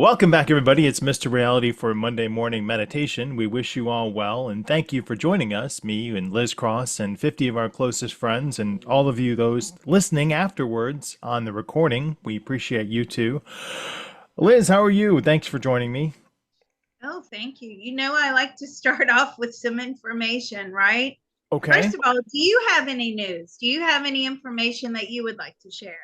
Welcome back, everybody. It's Mr. Reality for Monday Morning Meditation. We wish you all well and thank you for joining us, me and Liz Cross, and 50 of our closest friends, and all of you, those listening afterwards on the recording. We appreciate you too. Liz, how are you? Thanks for joining me. Oh, thank you. I like to start off with some information, right? Okay. First of all, do you have any news? Do you have any information that you would like to share?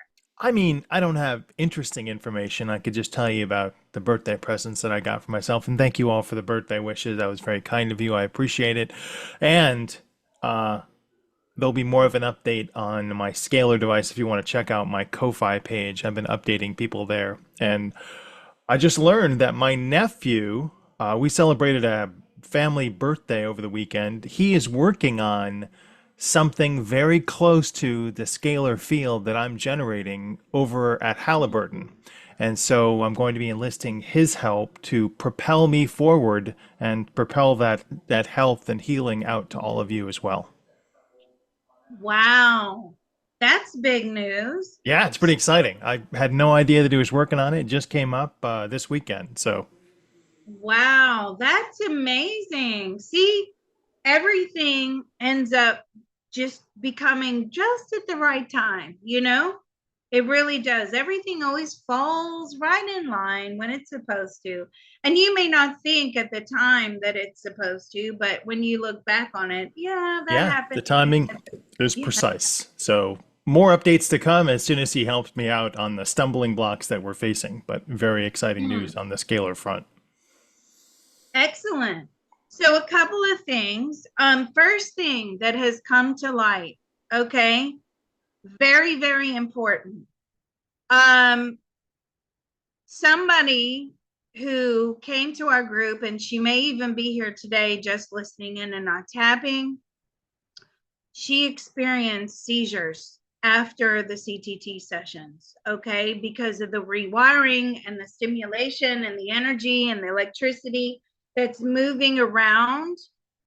I mean, I don't have interesting information. I could just tell you about the birthday presents that I got for myself. And thank you all for the birthday wishes. That was very kind of you. I appreciate it. And uh, there'll be more of an update on my scalar device if you want to check out my Ko-Fi page. I've been updating people there. And I just learned that my nephew, we celebrated a family birthday over the weekend. He is working on something very close to the scalar field that I'm generating over at Halliburton. And so I'm going to be enlisting his help to propel me forward and propel that health and healing out to all of you as well. Wow, that's big news. Yeah, it's pretty exciting. I had no idea that he was working on it. It just came up this weekend. So, Wow, that's amazing. See, everything ends up just becoming just at the right time. It really does. Everything always falls right in line when it's supposed to. And you may not think at the time that it's supposed to, but when you look back on it, yeah, that yeah, happened. the timing is Yeah. precise. So, more updates to come as soon as he helps me out on the stumbling blocks that we're facing, but very exciting news Mhm. on the scalar front. Excellent. So a couple of things. First thing that has come to light, okay? Very, very important. Um, Somebody who came to our group, and she may even be here today just listening in and not tapping, she experienced seizures after the CTT sessions, okay, because of the rewiring and the stimulation and the energy and the electricity that's moving around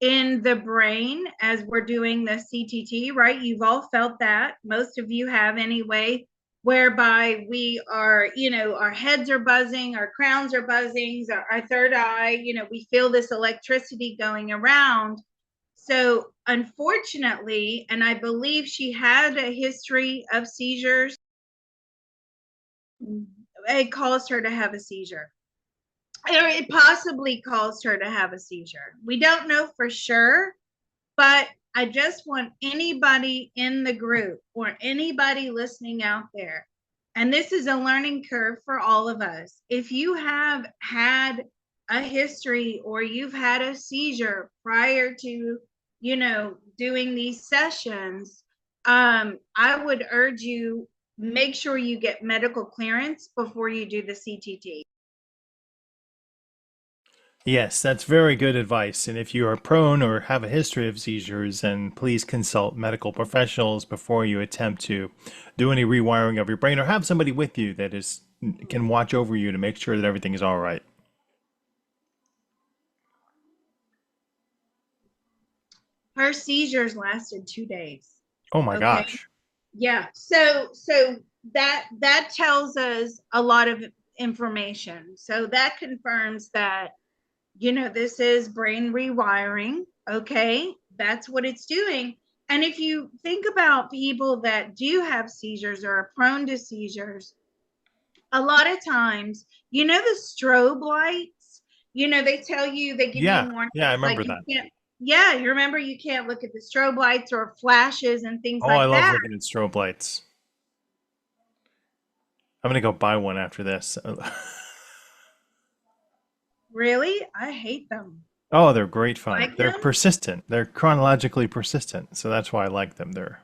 in the brain as we're doing the CTT, right? You've all felt that. Most of you have anyway, whereby we are, our heads are buzzing, our crowns are buzzing, our third eye, we feel this electricity going around. So, unfortunately, and I believe she had a history of seizures, it caused her to have a seizure. Or it possibly caused her to have a seizure. We don't know for sure, but I just want anybody in the group or anybody listening out there, and this is a learning curve for all of us. If you have had a history or you've had a seizure prior to, doing these sessions, I would urge you make sure you get medical clearance before you do the CTT. Yes, that's very good advice. And if you are prone or have a history of seizures, then please consult medical professionals before you attempt to do any rewiring of your brain or have somebody with you that is can watch over you to make sure that everything is all right. Her seizures lasted 2 days. Oh my Okay. gosh. Yeah. So that tells us a lot of information. So that confirms that this is brain rewiring. Okay. That's what it's doing. And if you think about people that do have seizures or are prone to seizures, a lot of times, the strobe lights, they tell you, they give you Yeah, warnings yeah, I like remember you that. can't, yeah, you remember you can't look at the strobe lights or flashes and things Oh, I like love that. looking at strobe lights. I'm gonna go buy one after this. Really? I hate them. Oh, they're great fun. Like They're them? persistent. They're chronologically persistent, so that's why I like them. They're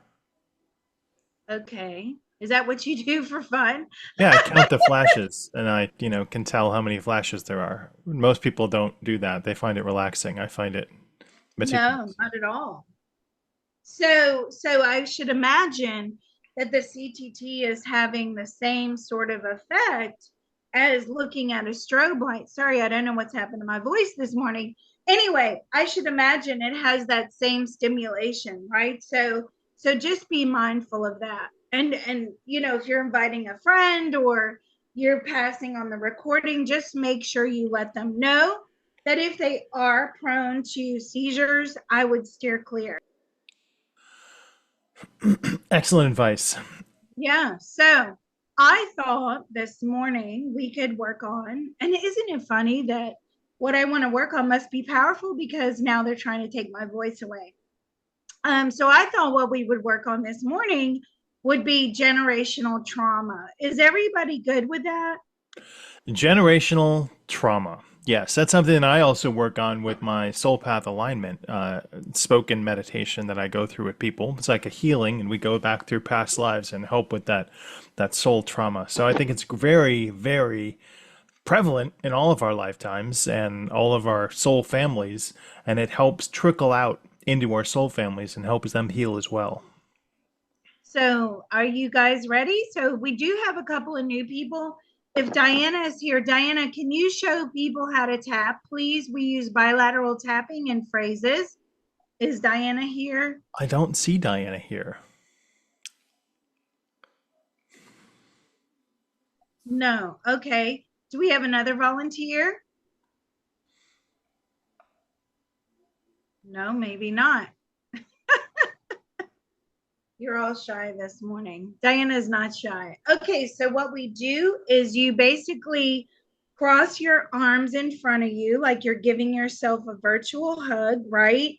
Okay. Is that what you do for fun? yeah, I count the flashes and I can tell how many flashes there are. Most people don't do that. They find it relaxing. I find it No, meticulous. not at all. So I should imagine that the CTT is having the same sort of effect as looking at a strobe light. Sorry, I don't know what's happened to my voice this morning. Anyway, I should imagine it has that same stimulation, right? So just be mindful of that. And if you're inviting a friend or you're passing on the recording, just make sure you let them know that if they are prone to seizures, I would steer clear. Excellent advice. Yeah. So I thought this morning we could work on, and isn't it funny that what I want to work on must be powerful because now they're trying to take my voice away. So I thought what we would work on this morning would be generational trauma. Is everybody good with that? Generational trauma. Yes, that's something that I also work on with my soul path alignment, spoken meditation that I go through with people. It's like a healing, and we go back through past lives and help with that soul trauma. So I think it's very, very prevalent in all of our lifetimes and all of our soul families, and it helps trickle out into our soul families and helps them heal as well. So are you guys ready? So we do have a couple of new people. If Diana is here, Diana, can you show people how to tap, please? We use bilateral tapping and phrases. Is Diana here? I don't see Diana here. No. Okay. Do we have another volunteer? No, maybe not. You're all shy this morning. Diana's not shy. Okay, so what we do is you basically cross your arms in front of you like you're giving yourself a virtual hug, right?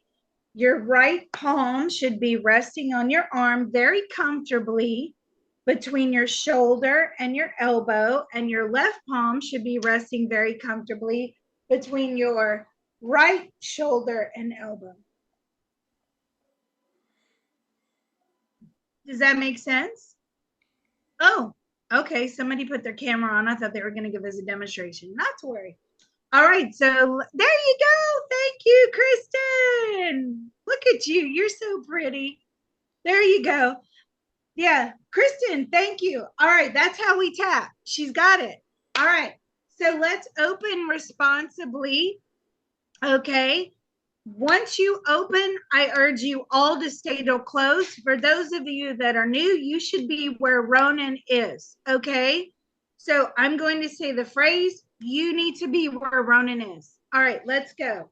Your right palm should be resting on your arm very comfortably between your shoulder and your elbow, and your left palm should be resting very comfortably between your right shoulder and elbow. Does that make sense? Oh, okay. Somebody put their camera on. I thought they were going to give us a demonstration. Not to worry. All right. So there you go. Thank you, Kristen. Look at you. You're so pretty. There you go. Yeah. Kristen, thank you. All right. That's how we tap. She's got it. All right. So let's open responsibly. Okay. Once you open, I urge you all to stay till close. For those of you that are new, you should be where Ronan is. Okay. So I'm going to say the phrase. You need to be where Ronan is. All right, let's go.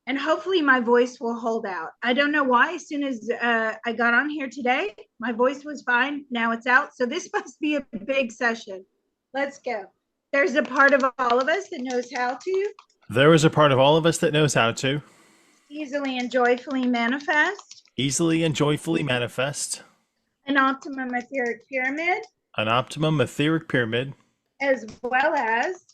And hopefully my voice will hold out. I don't know why. As soon as I got on here today, my voice was fine. Now it's out. So this must be a big session. Let's go. There's a part of all of us that knows how to There is a part of all of us that knows how to easily and joyfully manifest easily and joyfully manifest an optimum etheric pyramid, an optimum etheric pyramid, as well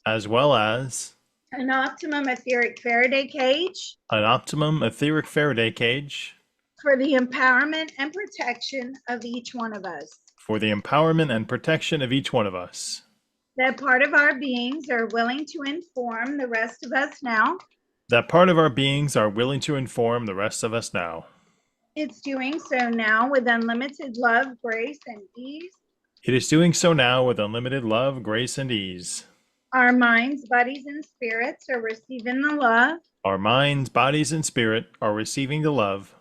as well as an optimum etheric Faraday cage an optimum etheric Faraday cage for the empowerment and protection of each one of us. for the empowerment and protection of each one of us. That part of our beings are willing to inform the rest of us now. That part of our beings are willing to inform the rest of us now. It's doing so now with unlimited love, grace, and ease. It is doing so now with unlimited love, grace, and ease. Our minds, bodies, and spirits are receiving the love, Our minds, bodies, and spirit are receiving the love,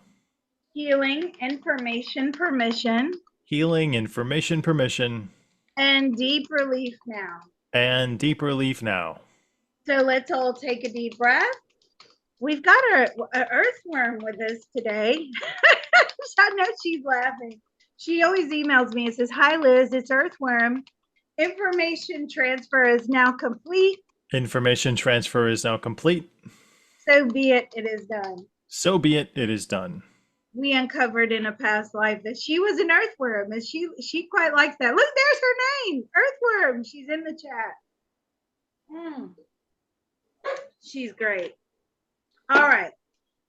healing, information, permission, healing, information, permission, and deep relief now. and deep relief now. So let's all take a deep breath. We've got our earthworm with us today. I know she's laughing. She always emails me and says, "Hi, Liz, it's earthworm. Information transfer is now complete. Information transfer is now complete. So be it, it is done." So be it, it is done. We uncovered in a past life that she was an earthworm, and she quite likes that. Look, there's her name, earthworm. She's in the chat. She's great. All right.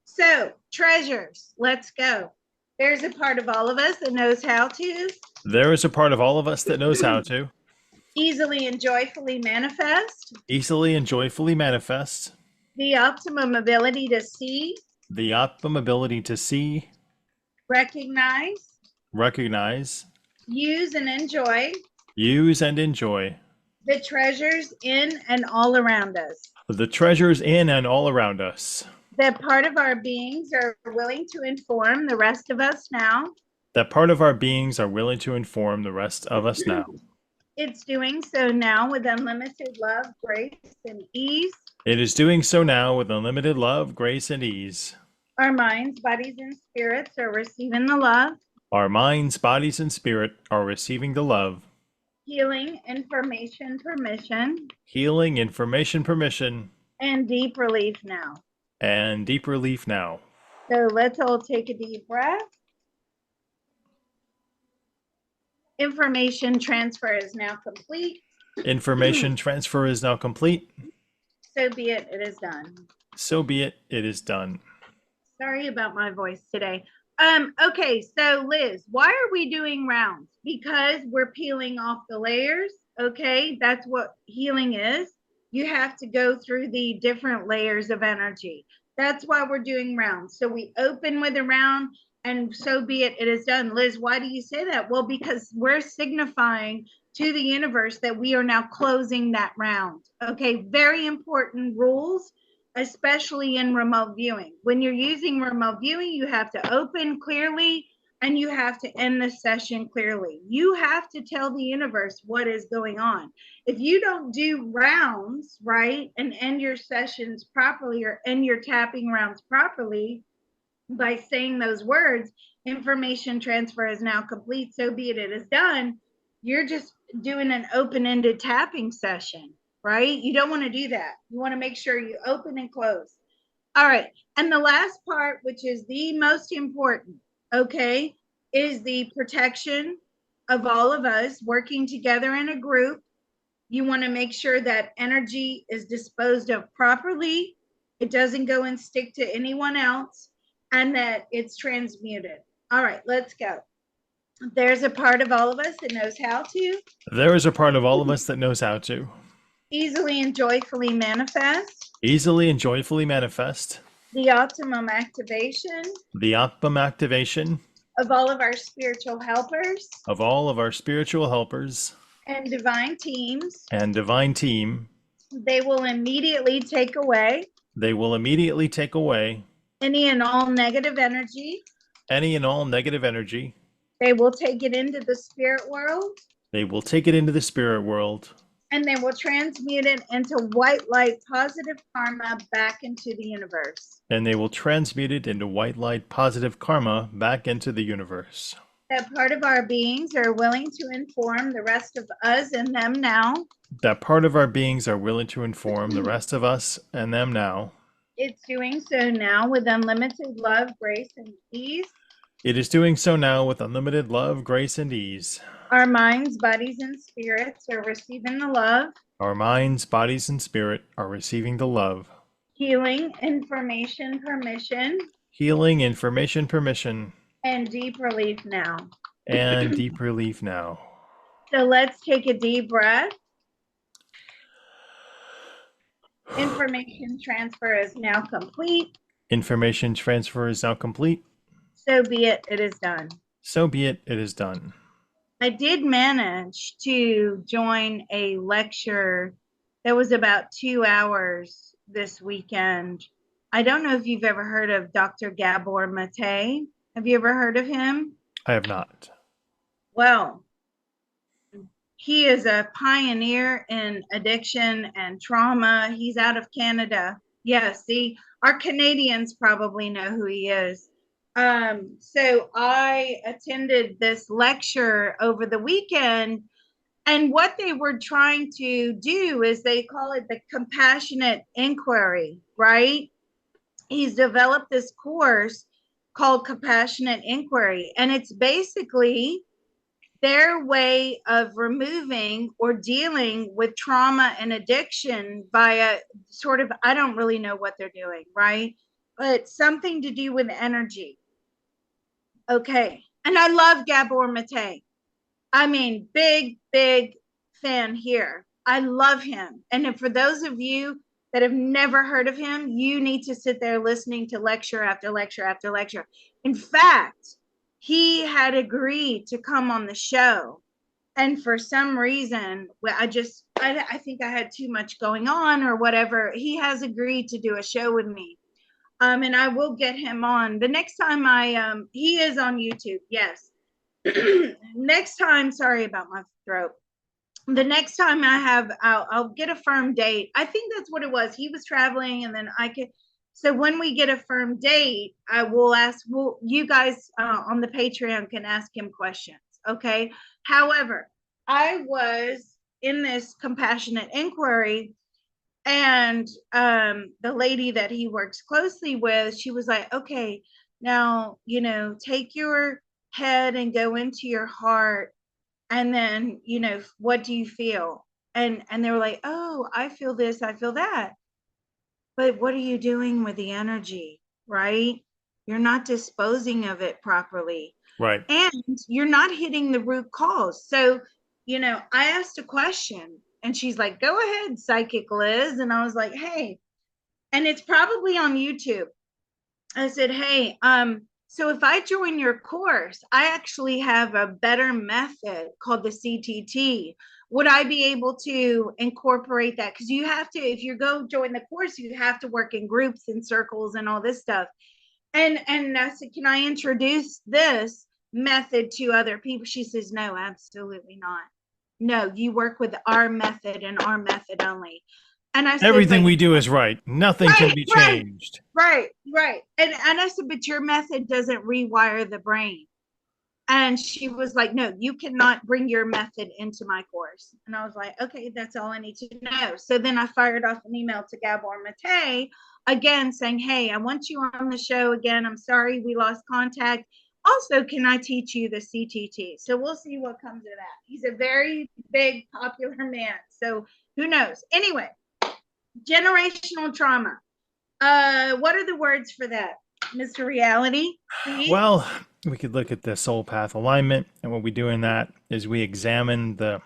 So treasures, let's go. There's a part of all of us that knows how to There is a part of all of us that knows how to easily and joyfully manifest easily and joyfully manifest the optimum ability to see, the optimum ability to see, recognize, recognize, use, and enjoy use, and enjoy the treasures in and all around us. the treasures in and all around us. That part of our beings are willing to inform the rest of us now. That part of our beings are willing to inform the rest of us now. It's doing so now with unlimited love, grace, and ease. It is doing so now with unlimited love, grace, and ease. Our minds, bodies, and spirits are receiving the love, Our minds, bodies, and spirit are receiving the love, healing, information, permission, healing, information, permission, and deep relief now. and deep relief now. So let's all take a deep breath. Information transfer is now complete. Information transfer is now complete. So be it, it is done. So be it, it is done. Sorry about my voice today. Okay, so Liz, why are we doing rounds? Because we're peeling off the layers. Okay, that's what healing is. You have to go through the different layers of energy. That's why we're doing rounds. So we open with a round, and so be it, it is done. Liz, why do you say that? Well, because we're signifying to the universe that we are now closing that round. Okay, very important rules, especially in remote viewing. When you're using remote viewing, you have to open clearly and you have to end the session clearly. You have to tell the universe what is going on. If you don't do rounds, right, and end your sessions properly or end your tapping rounds properly by saying those words, information transfer is now complete, so be it, it is done. You're just doing an open-ended tapping session, right? You don't want to do that. You want to make sure you open and close. All right. And the last part, which is the most important, okay, is the protection of all of us working together in a group. You want to make sure that energy is disposed of properly, it doesn't go and stick to anyone else, and that it's transmuted. All right, let's go. There's a part of all of us that knows how to There is a part of all of us that knows how to easily and joyfully manifest easily and joyfully manifest the optimum activation the optimum activation of all of our spiritual helpers of all of our spiritual helpers and divine teams. and divine team. They will immediately take away They will immediately take away any and all negative energy. any and all negative energy. They will take it into the spirit world They will take it into the spirit world and they will transmute it into white light positive karma back into the universe. and they will transmute it into white light positive karma back into the universe. That part of our beings are willing to inform the rest of us and them now. That part of our beings are willing to inform the rest of us and them now. It's doing so now with unlimited love, grace, and ease. It is doing so now with unlimited love, grace, and ease. Our minds, bodies, and spirits are receiving the love, Our minds, bodies, and spirit are receiving the love, healing, information, permission, healing, information, permission, and deep relief now. and deep relief now. So let's take a deep breath. Information transfer is now complete. Information transfer is now complete. So be it, it is done. So be it, it is done. I did manage to join a lecture that was about 2 hours this weekend. I don't know if you've ever heard of Dr. Gabor Mate. Have you ever heard of him? I have not. Well, he is a pioneer in addiction and trauma. He's out of Canada. Yeah, see, our Canadians probably know who he is. So I attended this lecture over the weekend, and what they were trying to do is they call it the compassionate inquiry, right? He's developed this course called Compassionate Inquiry, and it's basically their way of removing or dealing with trauma and addiction via sort of, I don't really know what they're doing, right? But something to do with energy. Okay. And I love Gabor Mate. I mean, big fan here. I love him. And for those of you that have never heard of him, you need to sit there listening to lecture after lecture after lecture. In fact, he had agreed to come on the show. And for some reason, I think I had too much going on or whatever. He has agreed to do a show with me. And I will get him on the next time he is on YouTube. Yes. Next time, sorry about my throat. The next time I have, I'll get a firm date. I think that's what it was. He was traveling, and then I could. So when we get a firm date, I will ask. Well, you guys on the Patreon can ask him questions. Okay. However, I was in this compassionate inquiry, and the lady that he works closely with, she was like, okay, now, take your head and go into your heart, and then, what do you feel? And they were like, oh, I feel this, I feel that. But what are you doing with the energy, right? You're not disposing of it properly, Right. and you're not hitting the root cause. So, I asked a question, and she's like, go ahead, psychic Liz. And I was like, hey, and it's probably on YouTube. I said, hey, so if I join your course, I actually have a better method called the CTT. Would I be able to incorporate that? Because you have to, if you go join the course, you have to work in groups and circles and all this stuff. And I said, can I introduce this method to other people? She says, no, absolutely not. No, you work with our method and our method only. And I said, Everything but we do is right. Nothing can right, be right, changed. right. And I said, but your method doesn't rewire the brain. And she was like, no, you cannot bring your method into my course. And I was like, okay, that's all I need to know. So then I fired off an email to Gabor Mate again saying, hey, I want you on the show again. I'm sorry we lost contact. Also, can I teach you the CTT? So we'll see what comes of that. He's a very big, popular man. So who knows? Anyway, generational trauma. What are the words for that, Mr. Reality, please? Well, we could look at the soul path alignment, and what we do in that is we examine the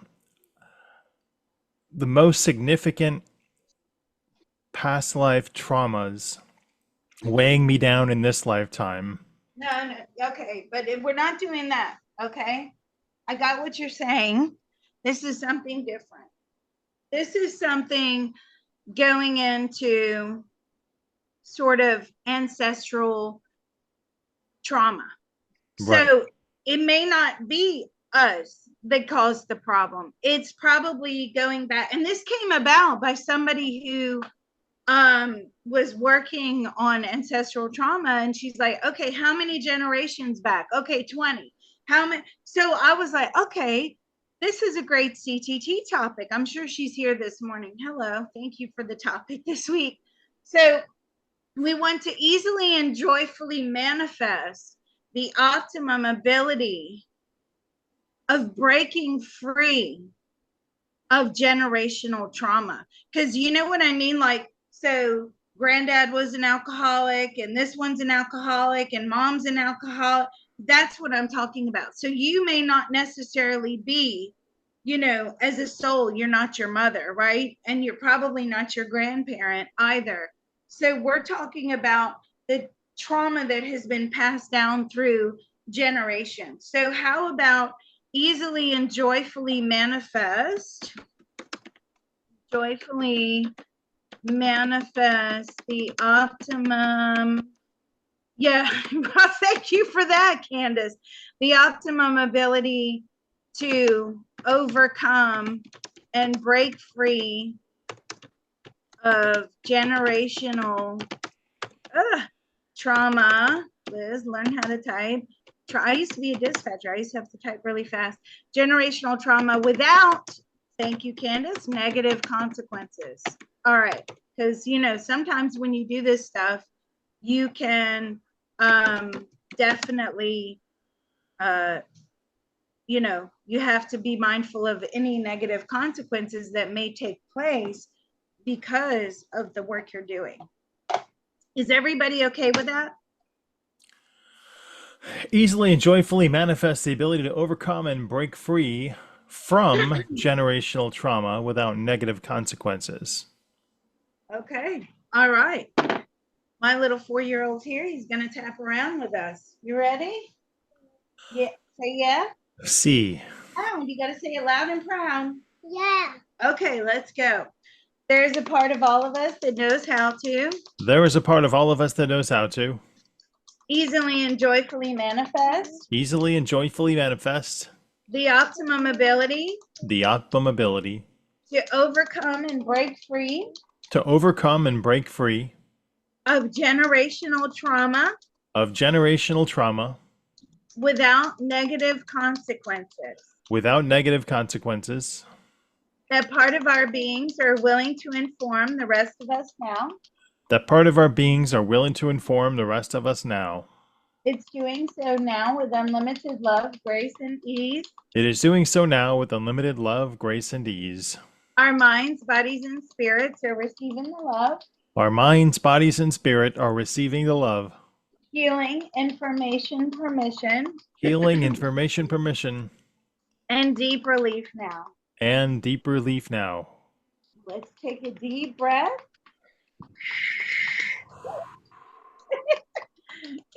most significant past life traumas weighing me down in this lifetime. No. Okay, but we're not doing that. Okay, I got what you're saying. This is something different. This is something going into sort of ancestral trauma. Right. So it may not be us that caused the problem. It's probably going back. And this came about by somebody who was working on ancestral trauma. And she's like, okay, how many generations back? Okay, 20. How many? So I was like, okay, this is a great CTT topic. I'm sure she's here this morning. Hello. Thank you for the topic this week. So we want to easily and joyfully manifest the optimum ability of breaking free of generational trauma. Because you know what I mean? Like, so granddad was an alcoholic, and this one's an alcoholic, and mom's an alcoholic. That's what I'm talking about. So you may not necessarily be, as a soul, you're not your mother, right? And you're probably not your grandparent either. So we're talking about the trauma that has been passed down through generations. So how about easily and joyfully manifest the optimum. Yeah, thank you for that, Candace. The optimum ability to overcome and break free of generational trauma. Liz, learn how to type. I used to be a dispatcher. I used to have to type really fast. Generational trauma without, thank you, Candace, negative consequences. All right. Because, sometimes when you do this stuff, you can definitely, you have to be mindful of any negative consequences that may take place because of the work you're doing. Is everybody okay with that? Easily and joyfully manifest the ability to overcome and break free from generational trauma without negative consequences. Okay. All right. My little 4-year-old here, he's going to tap around with us. You ready? Yeah. Say yeah. C. Proud. You got to say it loud and proud. Yeah. Okay, let's go. There's a part of all of us that knows how to There is a part of all of us that knows how to easily and joyfully manifest easily and joyfully manifest the optimum ability the optimum ability to overcome and break free to overcome and break free of generational trauma of generational trauma without negative consequences. without negative consequences. That part of our beings are willing to inform the rest of us now. That part of our beings are willing to inform the rest of us now. It's doing so now with unlimited love, grace, and ease. It is doing so now with unlimited love, grace, and ease. Our minds, bodies, and spirits are receiving the love, Our minds, bodies, and spirit are receiving the love, healing, information, permission, healing, information, permission, and deep relief now. and deep relief now. Let's take a deep breath.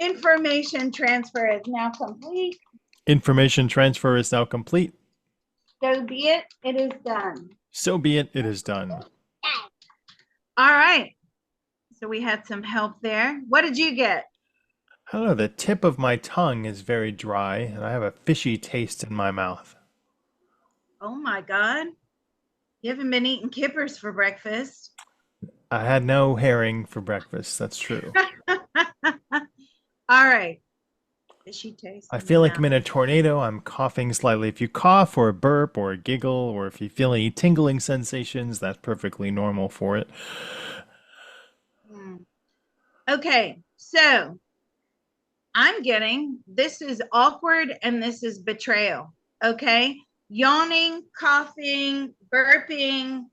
Information transfer is now complete. Information transfer is now complete. So be it, it is done. So be it, it is done. All right. So we had some help there. What did you get? I don't know, the tip of my tongue is very dry, and I have a fishy taste in my mouth. Oh my God. You haven't been eating kippers for breakfast. I had no herring for breakfast, that's true. All right. Fishy taste. I in feel your like I'm in a tornado. I'm coughing slightly. If you cough or burp or giggle, or if you feel any tingling sensations, that's perfectly normal for it. mouth. Okay. So I'm getting this is awkward and this is betrayal. Okay. Yawning, coughing, burping,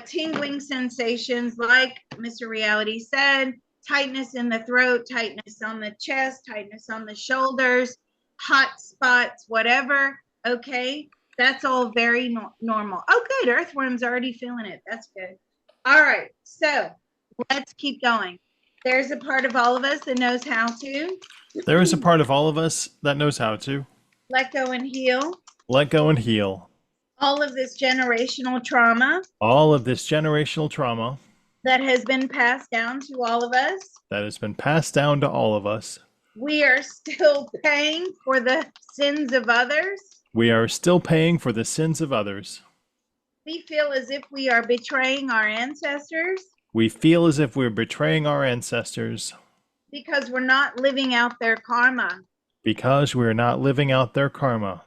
tingling sensations, like Mr. Reality said, tightness in the throat, tightness on the chest, tightness on the shoulders, hot spots, whatever. Okay. That's all very normal. Oh, good. Earthworm's already feeling it. That's good. All right. So let's keep going. There's a part of all of us that knows how to There is a part of all of us that knows how to let go and heal let go and heal all of this generational trauma all of this generational trauma that has been passed down to all of us. that has been passed down to all of us. We are still paying for the sins of others. We are still paying for the sins of others. We feel as if we are betraying our ancestors We feel as if we're betraying our ancestors because we're not living out their karma. because we're not living out their karma.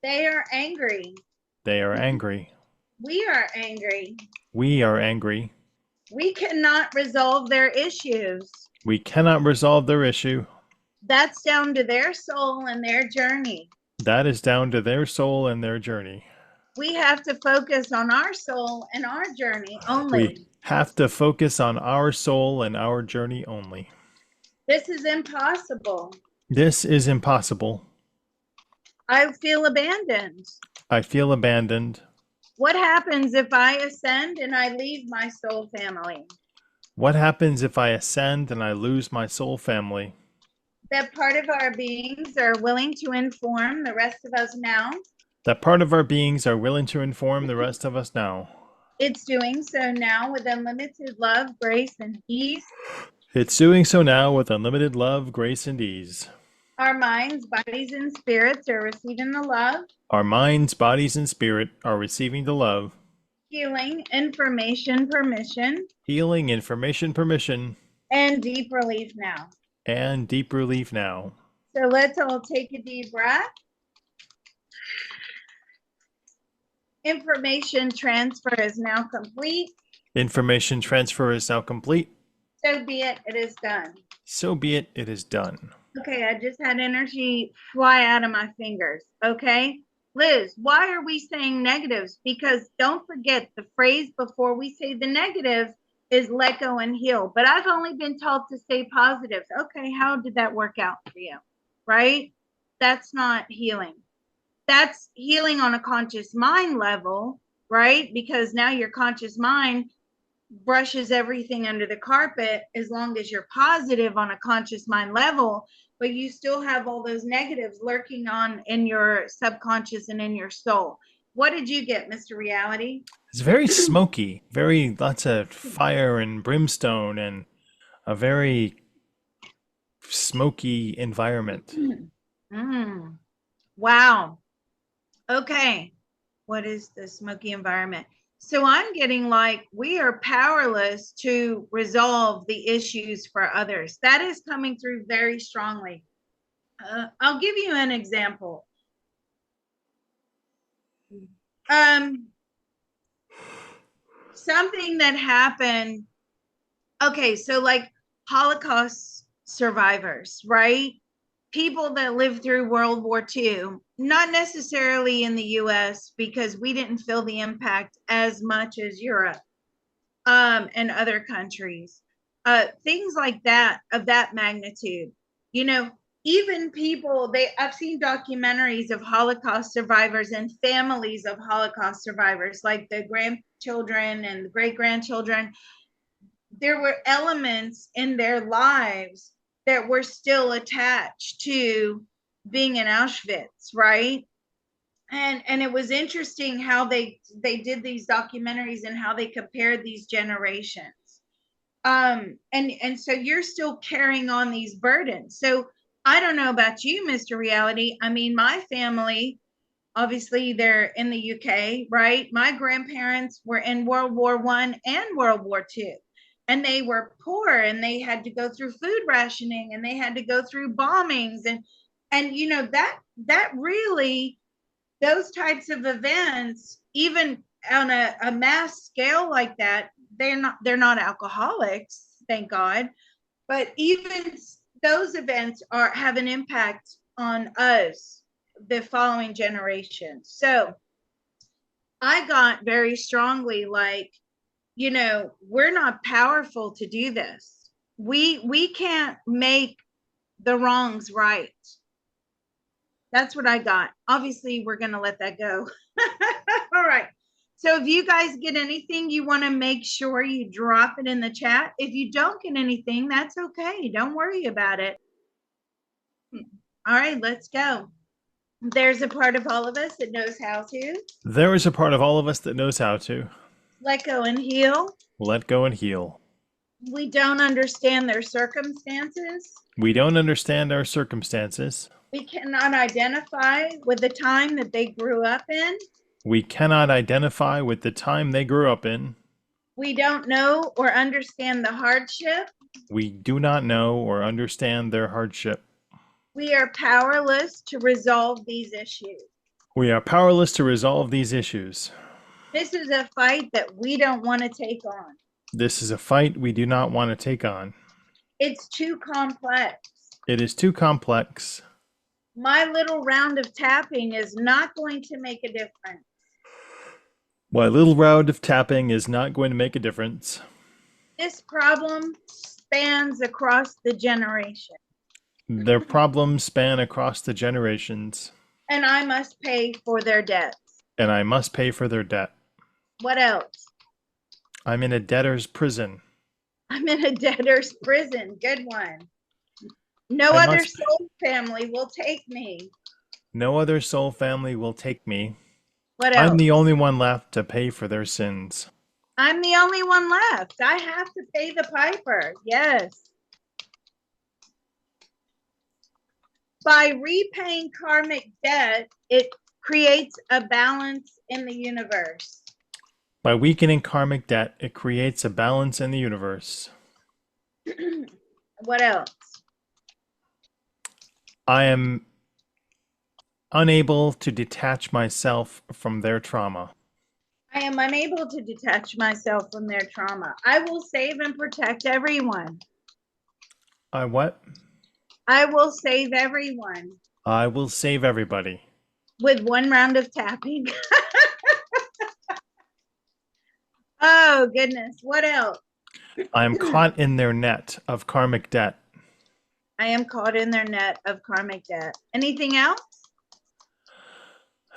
They are angry. They are angry. We are angry. We are angry. We cannot resolve their issues. We cannot resolve their issue. That's down to their soul and their journey. That is down to their soul and their journey. We have to focus on our soul and our journey only. We have to focus on our soul and our journey only. This is impossible. This is impossible. I feel abandoned. I feel abandoned. What happens if I ascend and I leave my soul family? What happens if I ascend and I lose my soul family? That part of our beings are willing to inform the rest of us now. That part of our beings are willing to inform the rest of us now. It's doing so now with unlimited love, grace, and ease. It's doing so now with unlimited love, grace, and ease. Our minds, bodies, and spirits are receiving the love, Our minds, bodies, and spirit are receiving the love, healing, information, permission, healing, information, permission, and deep relief now. and deep relief now. So let's all take a deep breath. Information transfer is now complete. Information transfer is now complete. So be it, it is done. So be it, it is done. Okay, I just had energy fly out of my fingers. Okay, Liz, why are we saying negatives? Because don't forget the phrase before we say the negative is let go and heal. But I've only been taught to say positives. Okay, how did that work out for you? Right? That's not healing. That's healing on a conscious mind level, right? Because now your conscious mind brushes everything under the carpet as long as you're positive on a conscious mind level, but you still have all those negatives lurking on in your subconscious and in your soul. What did you get, Mr. Reality? It's very smoky, very lots of fire and brimstone and a very smoky environment. Wow. Okay, what is the smoky environment? So I'm getting like we are powerless to resolve the issues for others. That is coming through very strongly. I'll give you an example. Um, Something that happened. Okay, so like Holocaust survivors, right? People that lived through World War II, not necessarily in the US because we didn't feel the impact as much as Europe and other countries. Things like that of that magnitude. You know, even people they I've seen documentaries of Holocaust survivors and families of Holocaust survivors, like the grandchildren and the great grandchildren. There were elements in their lives that were still attached to being in Auschwitz, right? And it was interesting how they did these documentaries and how they compared these generations. And so you're still carrying on these burdens. So I don't know about you, Mr. Reality. I mean, my family, obviously they're in the UK, right? My grandparents were in World War One and World War Two, and they were poor, and they had to go through food rationing, and they had to go through bombings, and you know that really those types of events, even on a mass scale like that, they're not alcoholics, thank God, but even those events are have an impact on us, the following generation. So I got very strongly like, we're not powerful to do this. We can't make the wrongs right. That's what I got. Obviously, we're going to let that go. All right. So if you guys get anything, you want to make sure you drop it in the chat. If you don't get anything, that's okay. Don't worry about it. All right, let's go. There's a part of all of us that knows how to There is a part of all of us that knows how to let go and heal. let go and heal. We don't understand their circumstances. We don't understand our circumstances. We cannot identify with the time that they grew up in. We cannot identify with the time they grew up in. We don't know or understand the hardship. We do not know or understand their hardship. We are powerless to resolve these issues. We are powerless to resolve these issues. This is a fight that we don't want to take on. This is a fight we do not want to take on. It's too complex. It is too complex. My little round of tapping is not going to make a difference. My little round of tapping is not going to make a difference. This problem spans across the generation. Their problems span across the generations. And I must pay for their debts. And I must pay for their debt. What else? I'm in a debtor's prison. I'm in a debtor's prison. Good one. No other soul family will take me. No other soul family will take me. What else? I'm the only one left to pay for their sins. I'm the only one left. I have to pay the piper. Yes. By repaying karmic debt, it creates a balance in the universe. By weakening karmic debt, it creates a balance in the universe. What else? I am unable to detach myself from their trauma. I am unable to detach myself from their trauma. I will save and protect everyone. I what? I will save everyone. I will save everybody. With one round of tapping. Oh, goodness. What else? I am caught in their net of karmic debt. I am caught in their net of karmic debt. Anything else?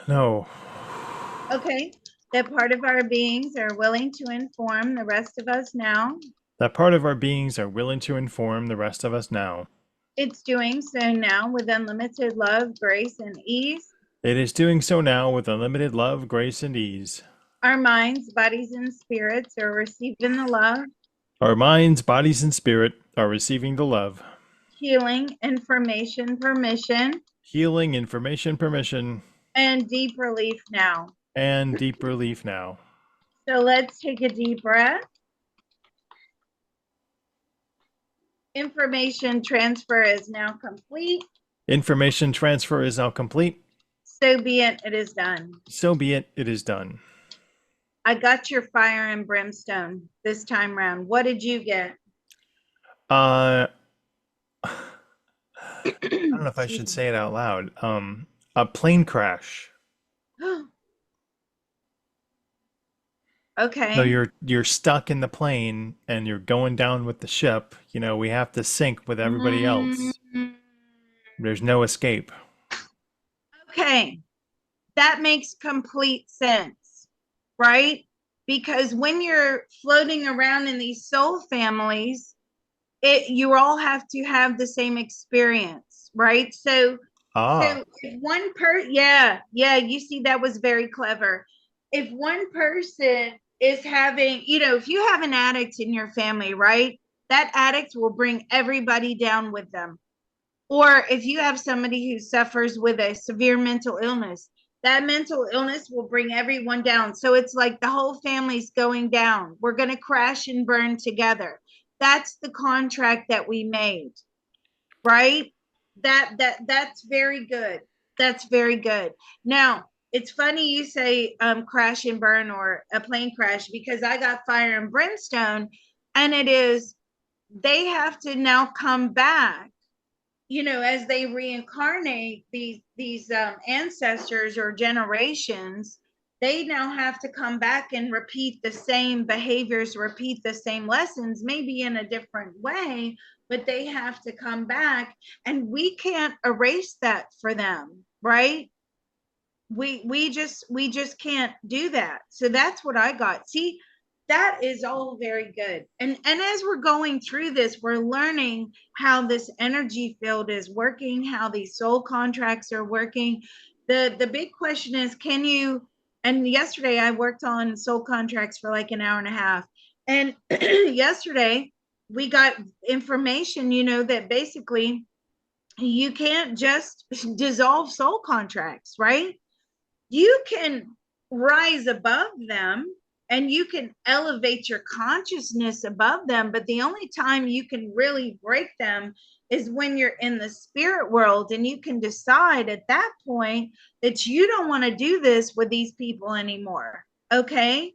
No. Okay. That part of our beings are willing to inform the rest of us now. That part of our beings are willing to inform the rest of us now. It's doing so now with unlimited love, grace, and ease. It is doing so now with unlimited love, grace, and ease. Our minds, bodies, and spirits are receiving the love. Our minds, bodies, and spirit are receiving the love. Healing, information, permission. Healing, information, permission. and deep relief now. and deep relief now. So let's take a deep breath. Information transfer is now complete. Information transfer is now complete. So be it, it is done. So be it, it is done. I got your fire and brimstone this time round. What did you get? Uh, I don't know if I should Excuse say it out loud. A plane crash. me. So Okay. you're stuck in the plane and you're going down with the ship. You know, we have to sync with everybody else. Mm, There's no escape. okay. That makes complete sense, right? Because when you're floating around in these soul families, you all have to have the same experience, right? Ah, So if yeah, you see, that was very clever. If one person is having, if you have an addict in your family, right? That addict will bring everybody down with them. Or if you have somebody who suffers with a severe mental illness, that mental illness will bring everyone down. So it's like the whole family's going down. We're going to crash and burn together. That's the contract that we made, right? That's very good. That's very good. Now, it's funny you say crash and burn or a plane crash, because I got fire and brimstone, and it is, they have to now come back, as they reincarnate these ancestors or generations. They now have to come back and repeat the same behaviors, repeat the same lessons, maybe in a different way, but they have to come back, and we can't erase that for them, right? We just can't do that. So that's what I got. See, that is all very good. And as we're going through this, we're learning how this energy field is working, how these soul contracts are working. The big question is, can you, and yesterday I worked on soul contracts for like an hour and a half, and yesterday we got information, that basically you can't just dissolve soul contracts, right? You can rise above them, and you can elevate your consciousness above them, but the only time you can really break them is when you're in the spirit world, and you can decide at that point that you don't want to do this with these people anymore. Okay?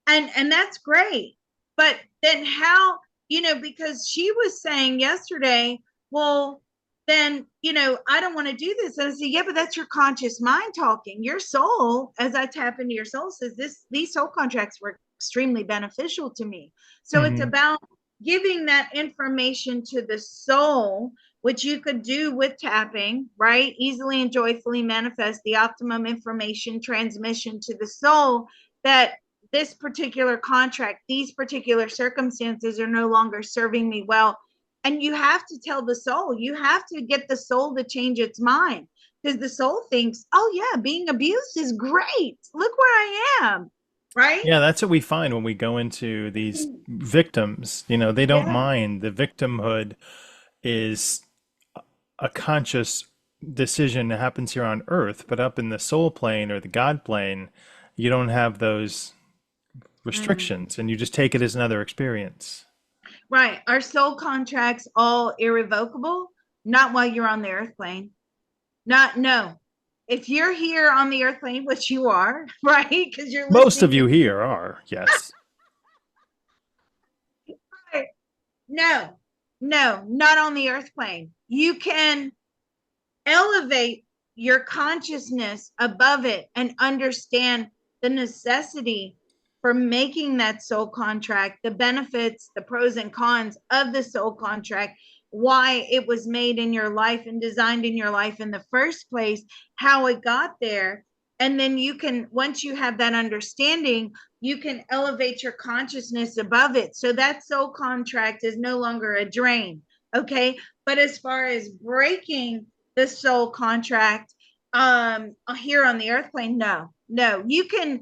And that's great. But then how, because she was saying yesterday, well, then, I don't want to do this. And I said, yeah, but that's your conscious mind talking. Your soul, as I tap into your soul, says these soul contracts were extremely beneficial to me. So it's mm-hmm. about giving that information to the soul, which you could do with tapping, right? Easily and joyfully manifest the optimum information transmission to the soul, that this particular contract, these particular circumstances are no longer serving me well. And you have to tell the soul, you have to get the soul to change its mind, because the soul thinks, oh, yeah, being abused is great. Look where I am. Right? Yeah, that's what we find when we go into these victims. You know, they don't Yeah. mind. The victimhood is a conscious decision that happens here on Earth, but up in the soul plane or the God plane, you don't have those Mm. restrictions and you just take it as another experience. Right. Are soul contracts all irrevocable? Not while you're on the earth plane. Not, no. If you're here on the earth plane, which you are, right? Because you're Most listening of to. you here are, yes. No, no, not on the earth plane. You can elevate your consciousness above it and understand the necessity for making that soul contract, the benefits, the pros and cons of the soul contract, why it was made in your life and designed in your life in the first place, how it got there. And then you can, once you have that understanding, you can elevate your consciousness above it. So that soul contract is no longer a drain. Okay. But as far as breaking the soul contract here on the earth plane, no, you can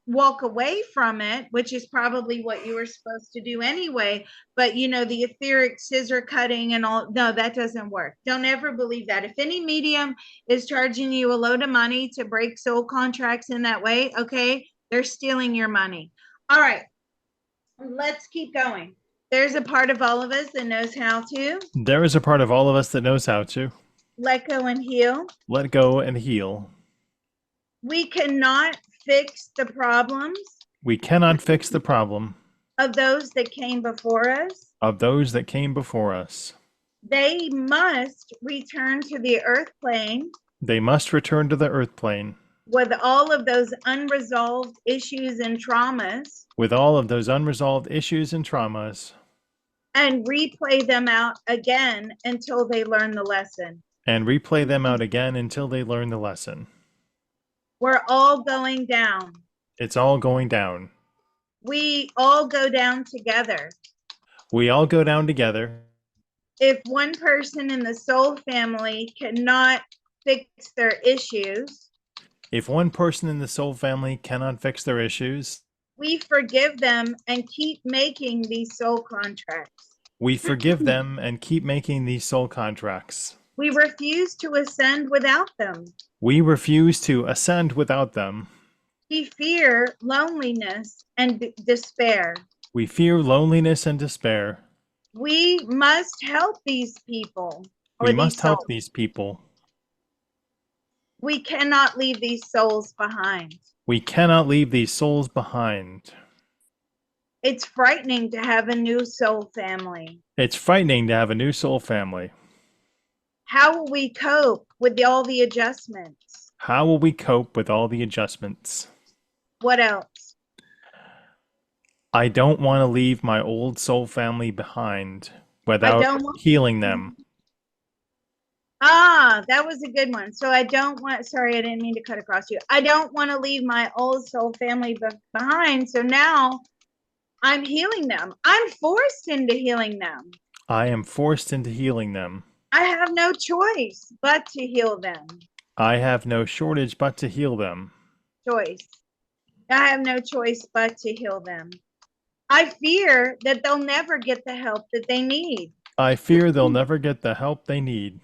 walk away from it, which is probably what you were supposed to do anyway. But the etheric scissor cutting and all, no, that doesn't work. Don't ever believe that. If any medium is charging you a load of money to break soul contracts in that way, okay, they're stealing your money. All right, let's keep going. There's a part of all of us that knows how to There is a part of all of us that knows how to let go and heal. let go and heal. We cannot fix the problems We cannot fix the problem of those that came before us. of those that came before us. They must return to the earth plane They must return to the earth plane with all of those unresolved issues and traumas with all of those unresolved issues and traumas and replay them out again until they learn the lesson. and replay them out again until they learn the lesson. We're all going down. It's all going down. We all go down together. We all go down together. If one person in the soul family cannot fix their issues, If one person in the soul family cannot fix their issues, we forgive them and keep making these soul contracts. we forgive them and keep making these soul contracts. We refuse to ascend without them. We refuse to ascend without them. We fear loneliness and despair. We fear loneliness and despair. We must help these people or We these must help souls. these people. We cannot leave these souls behind. We cannot leave these souls behind. It's frightening to have a new soul family. It's frightening to have a new soul family. How will we cope with all the adjustments? How will we cope with all the adjustments? What else? I don't want to leave my old soul family behind I without don't want. healing them. That was a good one. So I don't want, sorry, I didn't mean to cut across you. I don't want to leave my old soul family behind. So now I'm healing them. I'm forced into healing them. I am forced into healing them. I have no choice but to heal them. I have no shortage but to heal them. Choice. I have no choice but to heal them. I fear that they'll never get the help that they need. I fear they'll never get the help they need.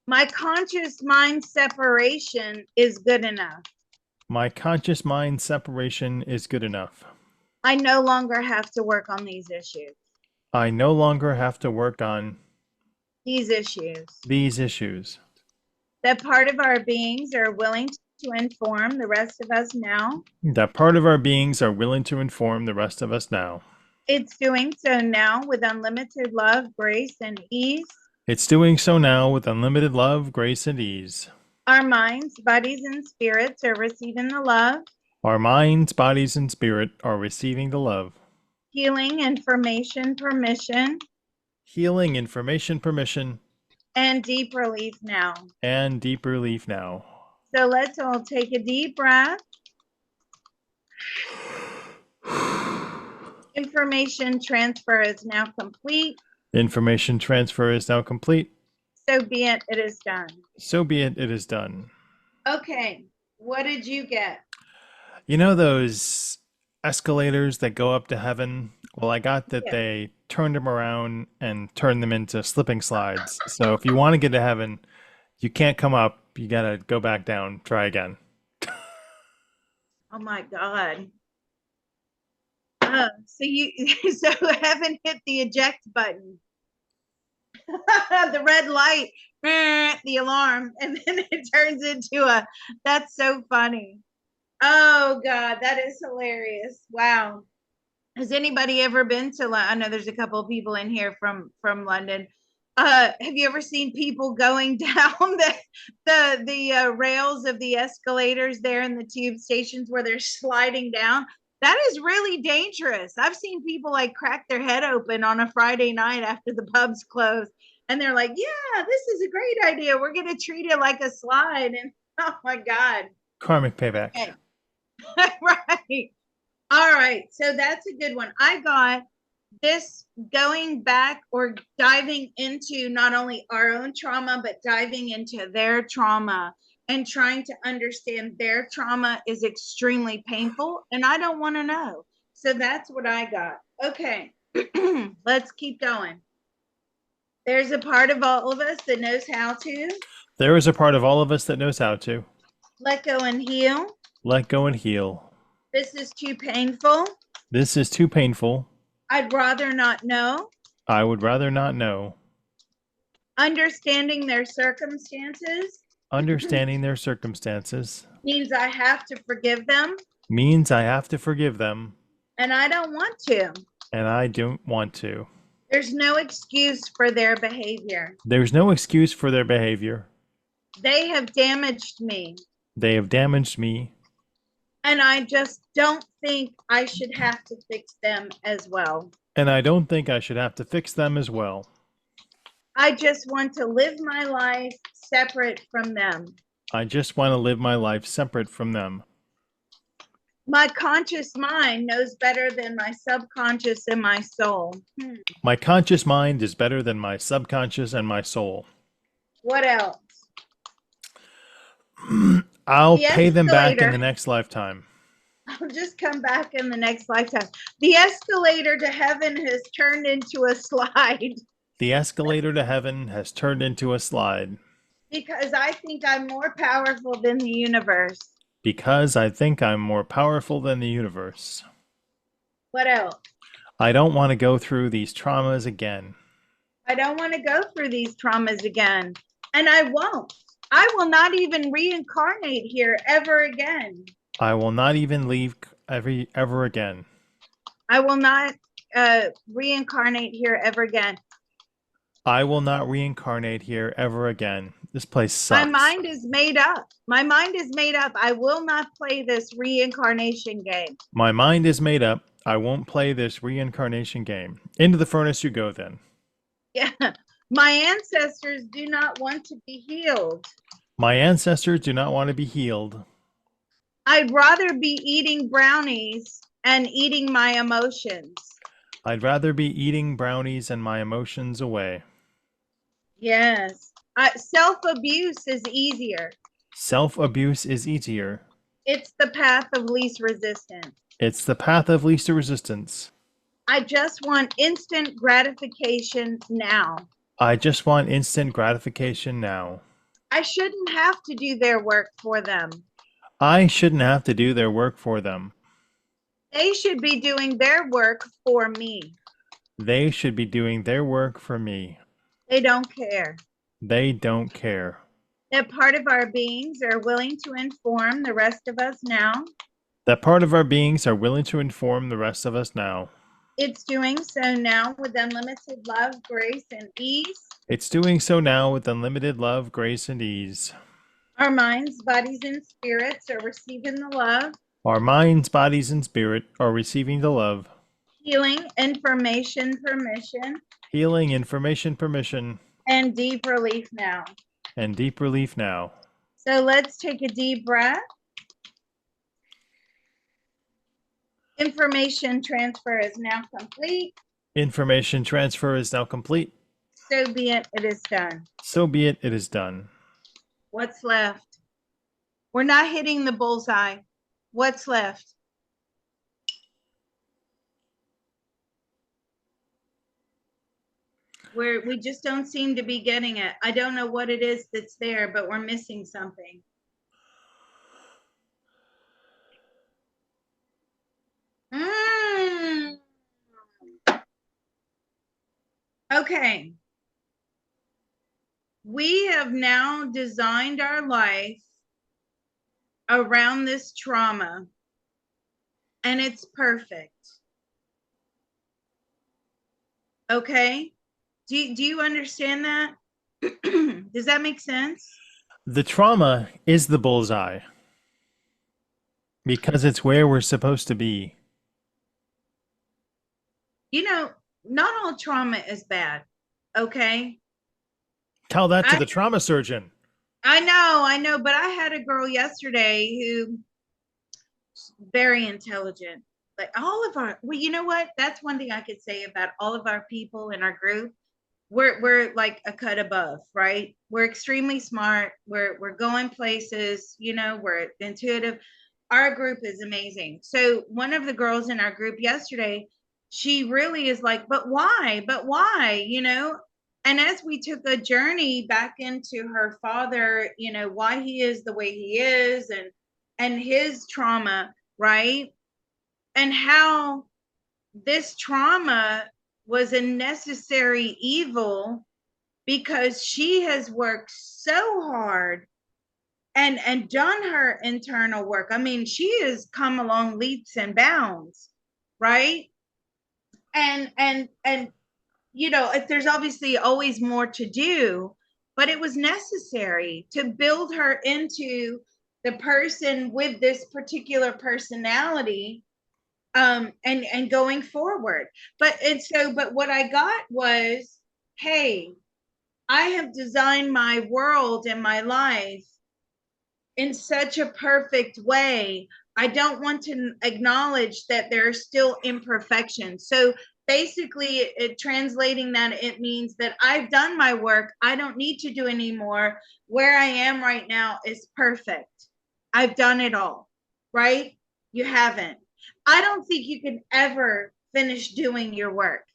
My conscious mind separation is good enough. My conscious mind separation is good enough. I no longer have to work on these issues. I no longer have to work on These issues. these issues. That part of our beings are willing to inform the rest of us now. That part of our beings are willing to inform the rest of us now. It's doing so now with unlimited love, grace, and ease. It's doing so now with unlimited love, grace, and ease. Our minds, bodies, and spirits are receiving the love, Our minds, bodies, and spirit are receiving the love. healing, information, permission, Healing, information, permission, and deep relief now. and deep relief now. So let's all take a deep breath. Information transfer is now complete. Information transfer is now complete. So be it, it is done. So be it, it is done. Okay, what did you get? You know those escalators that go up to heaven? Well, I got that Yeah. they turned them around and turned them into slipping slides. So if you want to get to heaven, you can't come up. You gotta go back down. Try again. Oh my God. So haven't hit the eject button. The red light, the alarm, and then it turns into that's so funny. Oh God, that is hilarious. Wow. Has anybody ever been to I know there's a couple of people in here from London. Have you ever seen people going down the rails of the escalators there in the tube stations where they're sliding down? That is really dangerous. I've seen people like crack their head open on a Friday night after the pubs close, and they're like, "Yeah, this is a great idea. We're going to treat it like a slide." And oh my God. Karmic payback. Okay. Right. All right. So that's a good one. I got this going back or diving into not only our own trauma, but diving into their trauma and trying to understand their trauma is extremely painful, and I don't want to know. So that's what I got. Okay, let's keep going. There's a part of all of us that knows how to There is a part of all of us that knows how to let go and heal. let go and heal. This is too painful. This is too painful. I'd rather not know. I would rather not know. Understanding their circumstances Understanding their circumstances means I have to forgive them, means I have to forgive them, and I don't want to. and I don't want to. There's no excuse for their behavior. There's no excuse for their behavior. They have damaged me, They have damaged me, and I just don't think I should have to fix them as well. and I don't think I should have to fix them as well. I just want to live my life separate from them. I just want to live my life separate from them. My conscious mind knows better than my subconscious and my soul. My conscious mind is better than my subconscious and my soul. What else? I'll The pay them back in escalator. the next lifetime. I'll just come back in the next lifetime. The escalator to heaven has turned into a slide The escalator to heaven has turned into a slide because I think I'm more powerful than the universe. because I think I'm more powerful than the universe. What else? I don't want to go through these traumas again. I don't want to go through these traumas again. And I won't. I will not even reincarnate here ever again. I will not even leave ever again. I will not reincarnate here ever again. I will not reincarnate here ever again. This place My sucks. mind is made up. My mind is made up. I will not play this reincarnation game. My mind is made up. I won't play this reincarnation game. Into the furnace you go then. Yeah. My ancestors do not want to be healed. My ancestors do not want to be healed. I'd rather be eating brownies and eating my emotions. I'd rather be eating brownies and my emotions away. Yes. Self-abuse is easier. Self-abuse is easier. It's the path of least resistance. It's the path of least resistance. I just want instant gratification now. I just want instant gratification now. I shouldn't have to do their work for them. I shouldn't have to do their work for them. They should be doing their work for me. They should be doing their work for me. They don't care. They don't care. That part of our beings are willing to inform the rest of us now. That part of our beings are willing to inform the rest of us now. It's doing so now with unlimited love, grace, and ease. It's doing so now with unlimited love, grace, and ease. Our minds, bodies, and spirits are receiving the love, Our minds, bodies, and spirit are receiving the love. healing, information, permission, Healing, information, permission, and deep relief now. and deep relief now. So let's take a deep breath. Information transfer is now complete. Information transfer is now complete. So be it, it is done. So be it, it is done. What's left? We're not hitting the bullseye. What's left? We just don't seem to be getting it. I don't know what it is that's there, but we're missing something. Okay. We have now designed our life around this trauma, and it's perfect. Okay? Do you understand that? Does that make sense? The trauma is the bullseye because it's where we're supposed to be. You know, not all trauma is bad. Okay? Tell that to the trauma surgeon. I know, but I had a girl yesterday who very intelligent. Like all of our, well, you know what? That's one thing I could say about all of our people in our group. we're like a cut above, right? We're extremely smart. We're going places, we're intuitive. Our group is amazing. So one of the girls in our group yesterday, she really is like, but why? But why? And as we took a journey back into her father, why he is the way he is, and his trauma, right? And how this trauma was a necessary evil because she has worked so hard and done her internal work. I mean, she has come along leaps and bounds, right? And there's obviously always more to do, but it was necessary to build her into the person with this particular personality, and going forward. But what I got was, hey, I have designed my world and my life in such a perfect way. I don't want to acknowledge that there are still imperfections. So basically, translating that, it means that I've done my work. I don't need to do anymore. Where I am right now is perfect. I've done it all, right? You haven't. I don't think you can ever finish doing your work.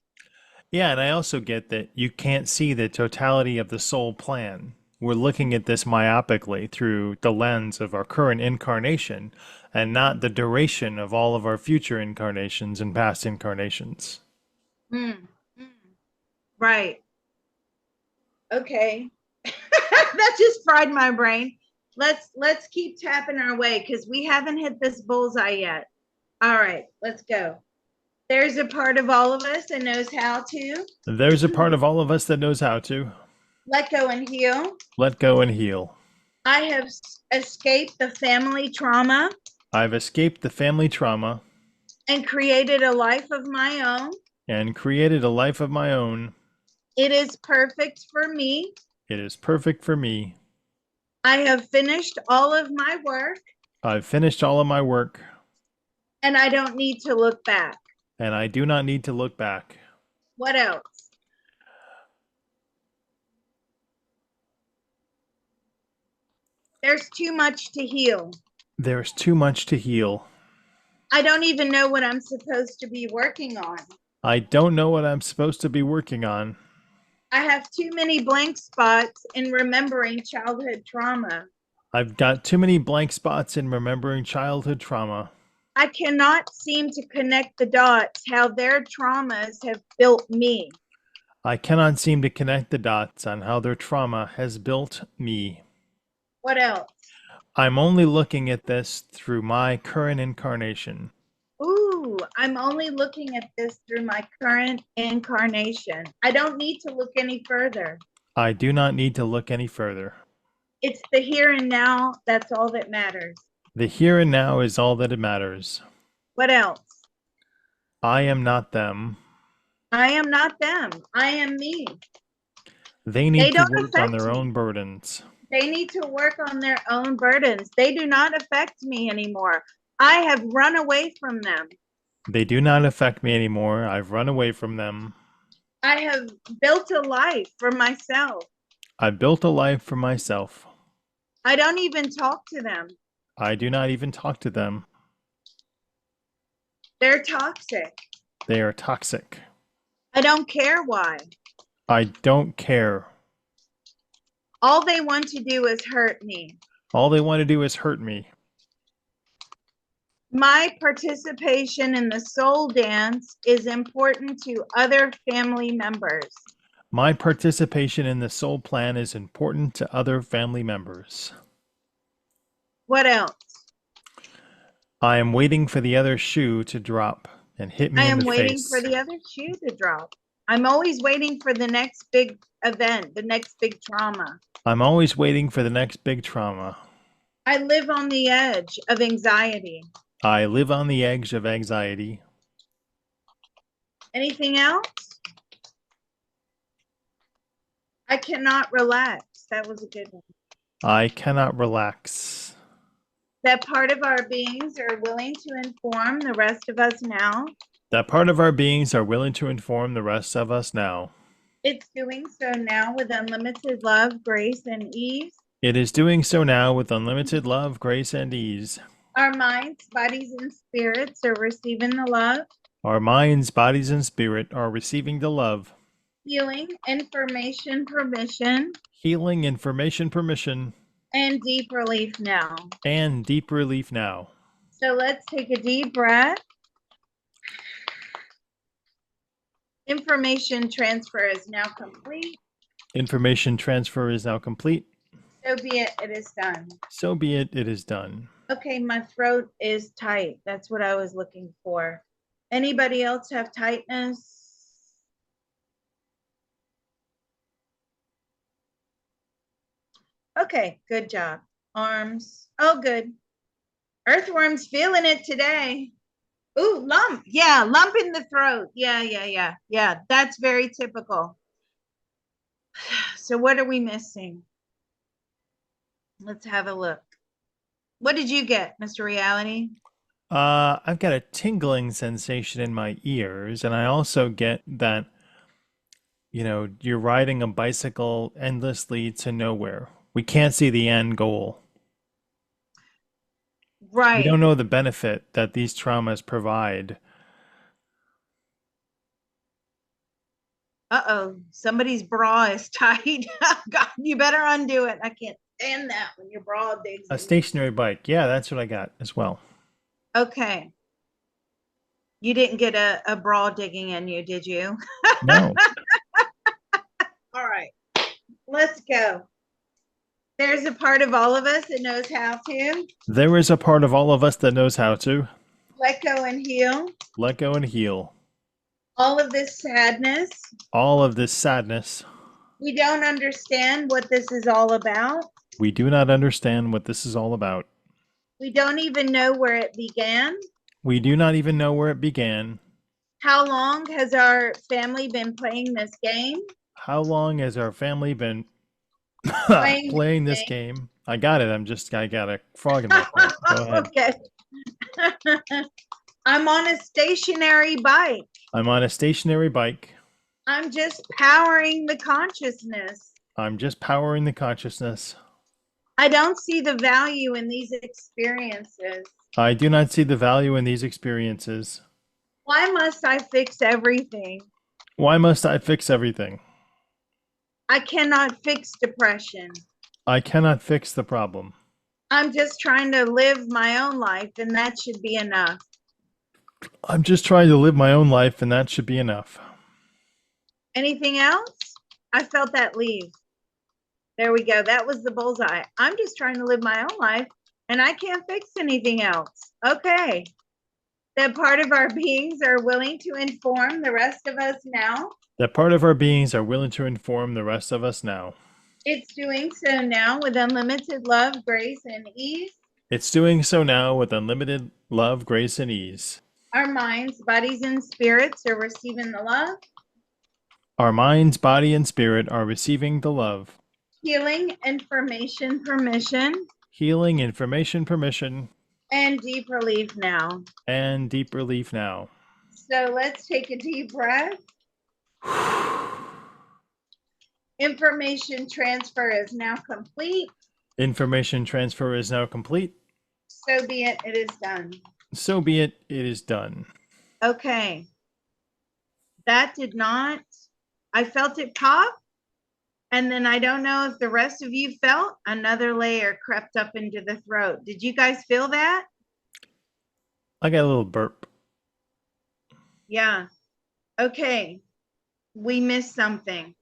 Yeah, and I also get that you can't see the totality of the soul plan. We're looking at this myopically through the lens of our current incarnation and not the duration of all of our future incarnations and past incarnations. Mm, mm, right. Okay. That just fried my brain. Let's keep tapping our way because we haven't hit this bullseye yet. All right, let's go. There's a part of all of us that knows how to There's a part of all of us that knows how to let go and heal. let go and heal. I have escaped the family trauma I've escaped the family trauma and created a life of my own. and created a life of my own. It is perfect for me. It is perfect for me. I have finished all of my work I've finished all of my work, and I don't need to look back. and I do not need to look back. What else? There's too much to heal. There's too much to heal. I don't even know what I'm supposed to be working on. I don't know what I'm supposed to be working on. I have too many blank spots in remembering childhood trauma. I've got too many blank spots in remembering childhood trauma. I cannot seem to connect the dots how their traumas have built me. I cannot seem to connect the dots on how their trauma has built me. What else? I'm only looking at this through my current incarnation. Ooh, I'm only looking at this through my current incarnation. I don't need to look any further. I do not need to look any further. It's the here and now. That's all that matters. The here and now is all that it matters. What else? I am not them. I am not them. I am me. They They need to don't work on affect their me. own burdens. They need to work on their own burdens. They do not affect me anymore. I have run away from them. They do not affect me anymore. I've run away from them. I have built a life for myself. I built a life for myself. I don't even talk to them. I do not even talk to them. They're toxic. They are toxic. I don't care why. I don't care. All they want to do is hurt me. All they want to do is hurt me. My participation in the soul dance is important to other family members. My participation in the soul plan is important to other family members. What else? I am waiting for the other shoe to drop and hit I me in am the waiting face. for the other shoe to drop. I'm always waiting for the next big event, the next big trauma. I'm always waiting for the next big trauma. I live on the edge of anxiety. I live on the edge of anxiety. Anything else? I cannot relax. That was a good one. I cannot relax. That part of our beings are willing to inform the rest of us now. That part of our beings are willing to inform the rest of us now. It's doing so now with unlimited love, grace, and ease. It is doing so now with unlimited love, grace, and ease. Our minds, bodies, and spirits are receiving the love, Our minds, bodies, and spirit are receiving the love, healing, information, permission, healing, information, permission, and deep relief now. and deep relief now. So let's take a deep breath. Information transfer is now complete. Information transfer is now complete. So be it, it is done. So be it, it is done. Okay, my throat is tight. That's what I was looking for. Anybody else have tightness? Okay, good job. Arms. Oh, good. Earthworm's feeling it today. Ooh, lump. Yeah, lump in the throat. Yeah. That's very typical. So what are we missing? Let's have a look. What did you get, Mr. Reality? I've got a tingling sensation in my ears, and I also get that, you're riding a bicycle endlessly to nowhere. We can't see the end goal. We Right. don't know the benefit that these traumas provide. Uh-oh, somebody's bra is tight. God, you better undo it. I can't stand that when your bra digs A in. stationary bike. Yeah, that's what I got as well. Okay. You didn't get a bra digging in you, did you? No. All right, let's go. There's a part of all of us that knows how to There is a part of all of us that knows how to let go and heal. let go and heal. All of this sadness, All of this sadness, we don't understand what this is all about. we do not understand what this is all about. We don't even know where it began. We do not even know where it began. How long has our family been playing this game? How long has our family been Playing playing this this game. game? I got it. I got a frog in my throat. Go ahead. Okay. I'm on a stationary bike. I'm on a stationary bike. I'm just powering the consciousness. I'm just powering the consciousness. I don't see the value in these experiences. I do not see the value in these experiences. Why must I fix everything? Why must I fix everything? I cannot fix depression. I cannot fix the problem. I'm just trying to live my own life, and that should be enough. I'm just trying to live my own life, and that should be enough. Anything else? I felt that leave. There we go. That was the bullseye. I'm just trying to live my own life, and I can't fix anything else. Okay. That part of our beings are willing to inform the rest of us now. That part of our beings are willing to inform the rest of us now. It's doing so now with unlimited love, grace, and ease. It's doing so now with unlimited love, grace, and ease. Our minds, bodies, and spirits are receiving the love, Our minds, body, and spirit are receiving the love. healing, information, permission, Healing, information, permission, and deep relief now. and deep relief now. So let's take a deep breath. Information transfer is now complete. Information transfer is now complete. So be it, it is done. So be it, it is done. Okay. That did not, I felt it pop. And then I don't know if the rest of you felt another layer crept up into the throat. Did you guys feel that? I got a little burp. Yeah. Okay. We missed something.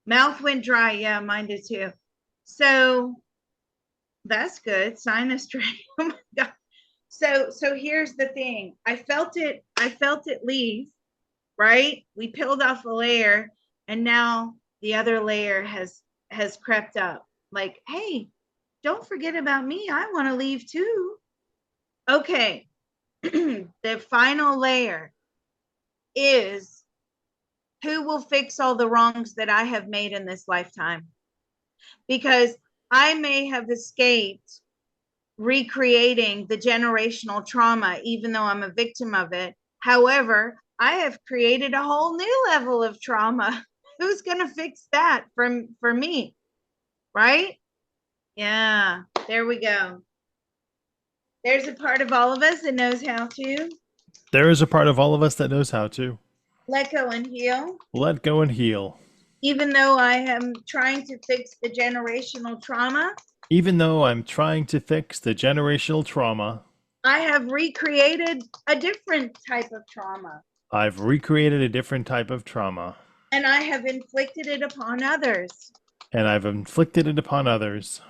Mouth went dry. Yeah, mine did too. So that's good. Sinus drain. Oh my God. So here's the thing. I felt it leave, right? We peeled off a layer, and now the other layer has crept up. Like, hey, don't forget about me. I want to leave too. Okay. The final layer is, who will fix all the wrongs that I have made in this lifetime? Because I may have escaped recreating the generational trauma, even though I'm a victim of it. However, I have created a whole new level of trauma Who's going to fix that for me? Right? Yeah, there we go. There's a part of all of us that knows how to There is a part of all of us that knows how to let go and heal. let go and heal. Even though I am trying to fix the generational trauma, Even though I'm trying to fix the generational trauma, I have recreated a different type of trauma I've recreated a different type of trauma, and I have inflicted it upon others. and I've inflicted it upon others.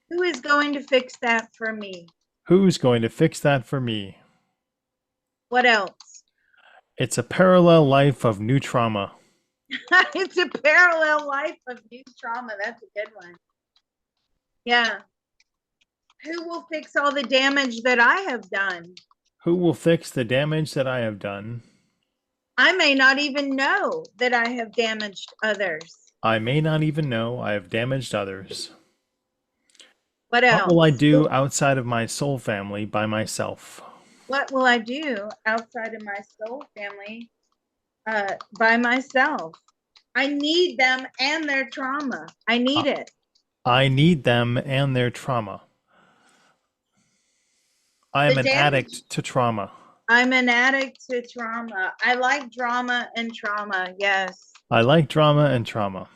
Who is going to fix that for me? Who's going to fix that for me? What else? It's a parallel life of new trauma. It's a parallel life of new trauma. That's a good one. Yeah. Who will fix all the damage that I have done? Who will fix the damage that I have done? I may not even know that I have damaged others. I may not even know I have damaged others. What What will I else? do outside of my soul family by myself? What will I do outside of my soul family by myself? I need them and their trauma. I need it. I need them and their trauma. I am The an damage. addict to trauma. I'm an addict to trauma. I like drama and trauma. Yes. I like drama and trauma.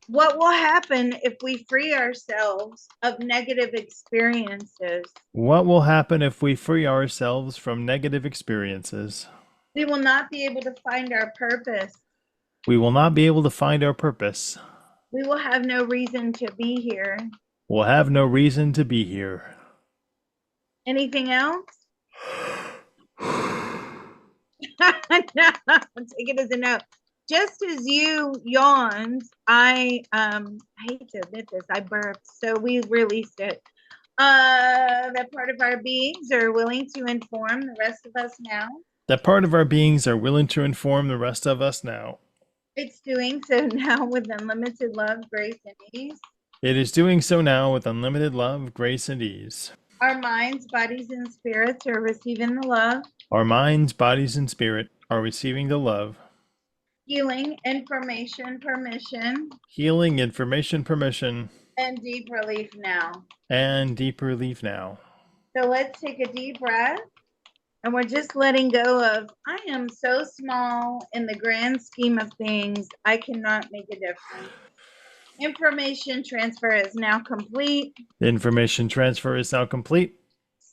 What will happen if we free ourselves of negative experiences? What will happen if we free ourselves from negative experiences? We will not be able to find our purpose. We will not be able to find our purpose. We will have no reason to be here. We'll have no reason to be here. Anything else? No, take it as a no. Just as you yawned, I hate to admit this, I burped, so we released it. That part of our beings are willing to inform the rest of us now. That part of our beings are willing to inform the rest of us now. It's doing so now with unlimited love, grace, and ease. It is doing so now with unlimited love, grace, and ease. Our minds, bodies, and spirits are receiving the love, Our minds, bodies, and spirit are receiving the love, healing, information, permission, healing, information, permission, and deep relief now. and deep relief now. So let's take a deep breath. And we're just letting go of, I am so small in the grand scheme of things, I cannot make a difference. Information transfer is now complete. The information transfer is now complete.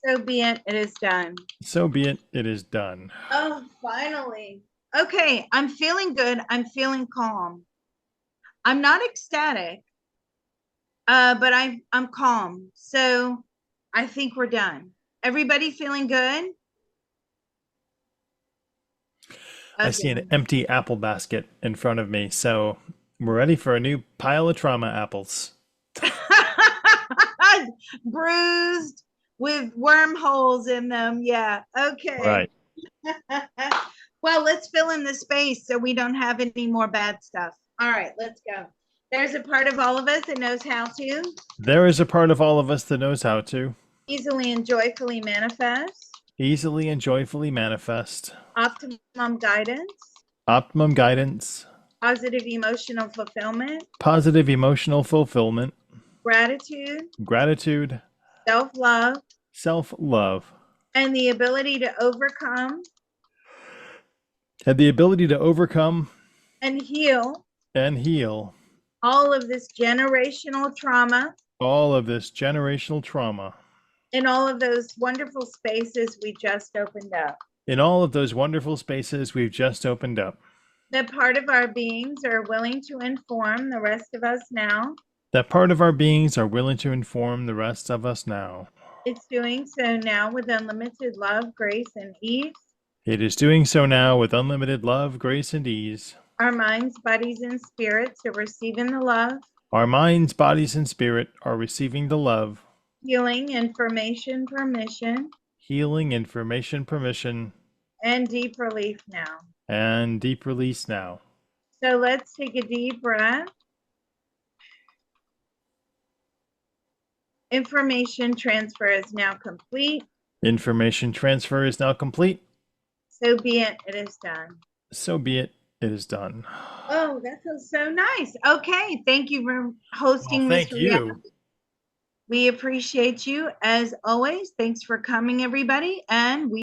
So be it, it is done. So be it, it is done. Oh, finally. Okay, I'm feeling good. I'm feeling calm. I'm not ecstatic, but I'm calm. So I think we're done. Everybody feeling good? I see an empty apple basket in front of me, so we're ready for a new pile of trauma apples. Bruised with wormholes in them. Yeah. Okay. Right. Well, let's fill in the space so we don't have any more bad stuff. All right, let's go. There's a part of all of us that knows how to There is a part of all of us that knows how to easily and joyfully manifest, easily and joyfully manifest optimum guidance, optimum guidance, positive emotional fulfillment, positive emotional fulfillment, gratitude, gratitude, self love, self love, and the ability to overcome and the ability to overcome and heal and heal all of this generational trauma all of this generational trauma in all of those wonderful spaces we just opened up. in all of those wonderful spaces we've just opened up. That part of our beings are willing to inform the rest of us now. That part of our beings are willing to inform the rest of us now. It's doing so now with unlimited love, grace, and ease. It is doing so now with unlimited love, grace, and ease. Our minds, bodies, and spirits are receiving the love, Our minds, bodies, and spirit are receiving the love, healing, information, permission, healing, information, permission, and deep relief now. and deep release now. So let's take a deep breath. Information transfer is now complete. Information transfer is now complete. So be it, it is done. So be it, It is done. Oh, that feels so nice. Okay, thank you for Well, hosting this thank reality. you. We appreciate you as always. Thanks for coming, everybody, and we